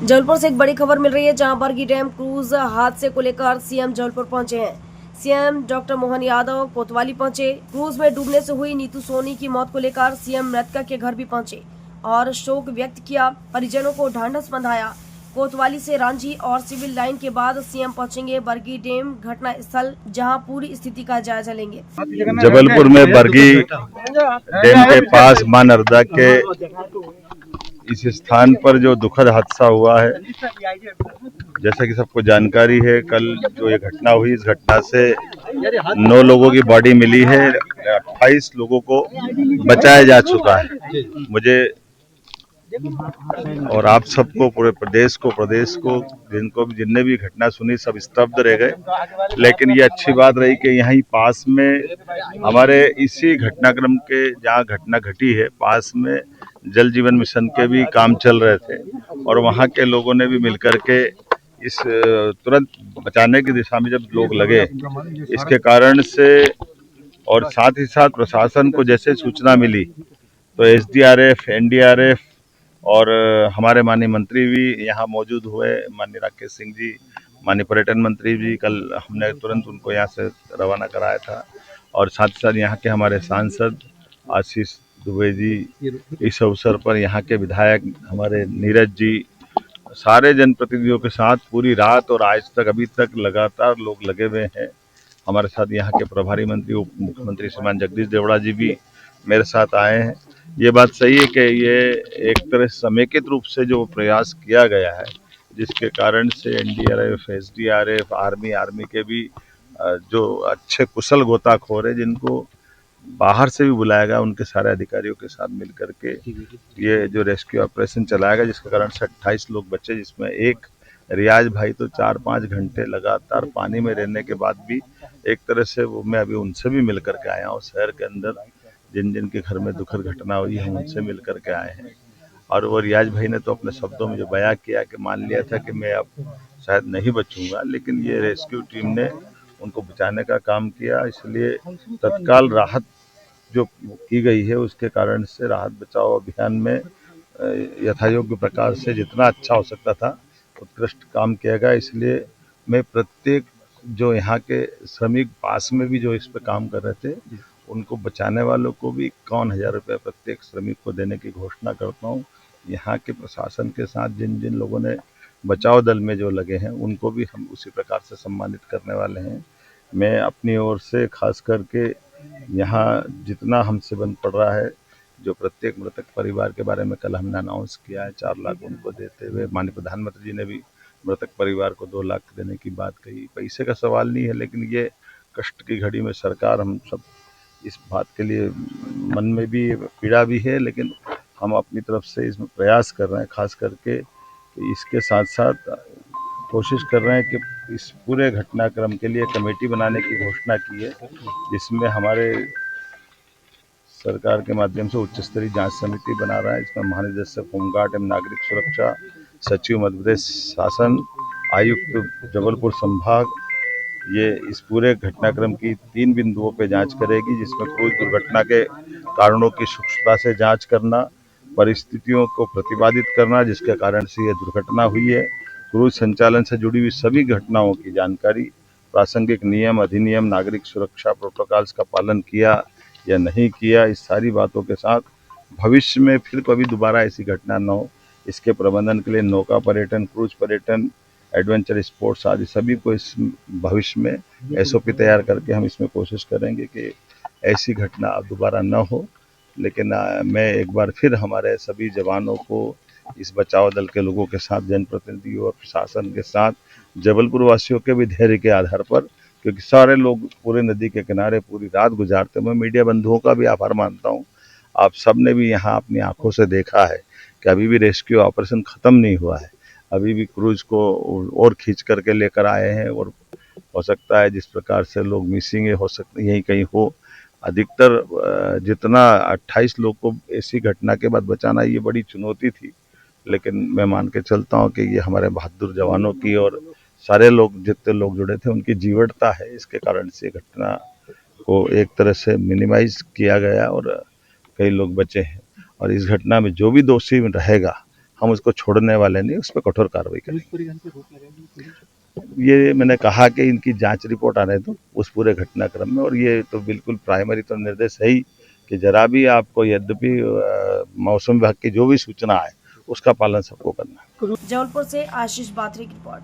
जबलपुर से एक बड़ी खबर मिल रही है, जहां बरगी डैम क्रूज हादसे को लेकर सीएम जबलपुर पहुंचे हैं। सीएम डॉक्टर मोहन यादव कोतवाली पहुंचे। क्रूज में डूबने से हुई नीतू सोनी की मौत को लेकर सीएम मृतका के घर भी पहुंचे और शोक व्यक्त किया, परिजनों को ढांढस बंधाया। कोतवाली से रांझी और सिविल लाइन के बाद सीएम पहुंचेंगे बरगी डैम घटना स्थल, जहां पूरी स्थिति का जायजा लेंगे। जबलपुर में बरगी डैम के पास मां नर्मदा के इस स्थान पर जो दुखद हादसा हुआ है, जैसा कि सबको जानकारी है, कल जो ये घटना हुई, इस घटना से 9 लोगों की बॉडी मिली है, 28 लोगों को बचाया जा चुका है। मुझे और आप सबको, पूरे प्रदेश को जिनने भी घटना सुनी, सब स्तब्ध रह गए। लेकिन ये अच्छी बात रही कि यहीं पास में हमारे इसी घटनाक्रम के जहाँ घटना घटी है, पास में जल जीवन मिशन के भी काम चल रहे थे और वहाँ के लोगों ने भी मिलकर के इस तुरंत बचाने की दिशा में जब लोग लगे, इसके कारण से और साथ ही साथ प्रशासन को जैसे सूचना मिली तो एसडीआरएफ, एनडीआरएफ और हमारे माननीय मंत्री भी यहाँ मौजूद हुए, माननीय राकेश सिंह जी, माननीय पर्यटन मंत्री जी। कल हमने तुरंत उनको यहाँ से रवाना कराया था और साथ ही साथ यहाँ के हमारे सांसद आशीष दुबे जी, इस अवसर पर यहाँ के विधायक हमारे नीरज जी, सारे जनप्रतिनिधियों के साथ पूरी रात और आज तक अभी तक लगातार लोग लगे हुए हैं। हमारे साथ यहाँ के प्रभारी मंत्री उप मुख्यमंत्री श्रीमान जगदीश देवड़ा जी भी मेरे साथ आए हैं। ये बात सही है कि ये एक तरह समेकित रूप से जो प्रयास किया गया है, जिसके कारण से एनडीआरएफ, एसडीआरएफ, आर्मी के भी जो अच्छे कुशल गोताखोर है, जिनको बाहर से भी बुलाया गया, उनके सारे अधिकारियों के साथ मिलकर के ये जो रेस्क्यू ऑपरेशन चलाया गया, जिसके कारण से 28 लोग बचे, जिसमें एक रियाज भाई तो 4-5 घंटे लगातार पानी में रहने के बाद भी एक तरह से वो, मैं अभी उनसे भी मिल करके आया हूँ। शहर के अंदर जिन जिन के घर में दुखद घटना हुई है, उनसे मिल करके आए हैं और वो रियाज भाई ने तो अपने शब्दों में जो बयां किया कि मान लिया था कि मैं अब शायद नहीं बचूंगा, लेकिन ये रेस्क्यू टीम ने उनको बचाने का काम किया। इसलिए तत्काल राहत जो की गई है, उसके कारण से राहत बचाव अभियान में यथायोग्य प्रकार से जितना अच्छा हो सकता था उत्कृष्ट काम किया गया। इसलिए मैं प्रत्येक जो यहाँ के श्रमिक पास में भी जो इस पे काम कर रहे थे, उनको बचाने वालों को भी 51,000 रुपये प्रत्येक श्रमिक को देने की घोषणा करता हूँ। यहाँ के प्रशासन के साथ जिन जिन लोगों ने बचाव दल में जो लगे हैं, उनको भी हम उसी प्रकार से सम्मानित करने वाले हैं। मैं अपनी ओर से खास करके यहाँ जितना हमसे बन पड़ रहा है, जो प्रत्येक मृतक परिवार के बारे में कल हमने अनाउंस किया है 4 लाख उनको देते हुए, माननीय प्रधानमंत्री जी ने भी मृतक परिवार को 2 लाख देने की बात कही। पैसे का सवाल नहीं है, लेकिन ये कष्ट की घड़ी में सरकार, हम सब इस बात के लिए मन में भी पीड़ा भी है, लेकिन हम अपनी तरफ से इसमें प्रयास कर रहे हैं, खास करके कि इसके साथ साथ कोशिश कर रहे हैं कि इस पूरे घटनाक्रम के लिए कमेटी बनाने की घोषणा की है, जिसमें हमारे सरकार के माध्यम से उच्च स्तरीय जांच समिति बना रहा है। इसमें महानिदेशक होमगार्ड एवं नागरिक सुरक्षा, सचिव मध्य प्रदेश शासन, आयुक्त जबलपुर संभाग, ये इस पूरे घटनाक्रम की 3 बिंदुओं पे जांच करेगी, जिसमें क्रूज दुर्घटना के कारणों की सूक्ष्मता से जांच करना, परिस्थितियों को प्रतिपादित करना जिसके कारण से ये दुर्घटना हुई है, क्रूज संचालन से जुड़ी हुई सभी घटनाओं की जानकारी, प्रासंगिक नियम, अधिनियम, नागरिक सुरक्षा प्रोटोकॉल्स का पालन किया या नहीं किया, इस सारी बातों के साथ भविष्य में फिर कभी दोबारा ऐसी घटना न हो, इसके प्रबंधन के लिए नौका पर्यटन, क्रूज पर्यटन, एडवेंचर स्पोर्ट्स आदि सभी को इस भविष्य में एसओपी तैयार करके हम इसमें कोशिश करेंगे कि ऐसी घटना अब दोबारा न हो। लेकिन मैं एक बार फिर हमारे सभी जवानों को, इस बचाव दल के लोगों के साथ, जनप्रतिनिधियों और प्रशासन के साथ, जबलपुर वासियों के भी धैर्य के आधार पर, क्योंकि सारे लोग पूरे नदी के किनारे पूरी रात गुजारते, मैं मीडिया बंधुओं का भी आभार मानता हूँ। आप सब ने भी यहाँ अपनी आंखों से देखा है कि अभी भी रेस्क्यू ऑपरेशन ख़त्म नहीं हुआ है, अभी भी क्रूज को और खींच करके लेकर आए हैं और हो सकता है जिस प्रकार से लोग मिसिंग हो सकते यहीं कहीं हो। अधिकतर जितना 28 लोग को ऐसी घटना के बाद बचाना, ये बड़ी चुनौती थी, लेकिन मैं मान के चलता हूँ कि ये हमारे बहादुर जवानों की और सारे लोग, जितने लोग जुड़े थे, उनकी जीवटता है। इसके कारण से घटना को एक तरह से मिनिमाइज किया गया और कई लोग बचे हैं। और इस घटना में जो भी दोषी रहेगा, हम उसको छोड़ने वाले नहीं, उस पर कठोर कार्रवाई करेंगे। ये मैंने कहा कि इनकी जांच रिपोर्ट आने दो उस पूरे घटनाक्रम में, और ये तो बिल्कुल प्राइमरी तो निर्देश है ही कि जरा भी आपको, यद्यपि मौसम विभाग की जो भी सूचना है उसका पालन सबको करना है। जबलपुर से आशीष बाथरी की रिपोर्ट।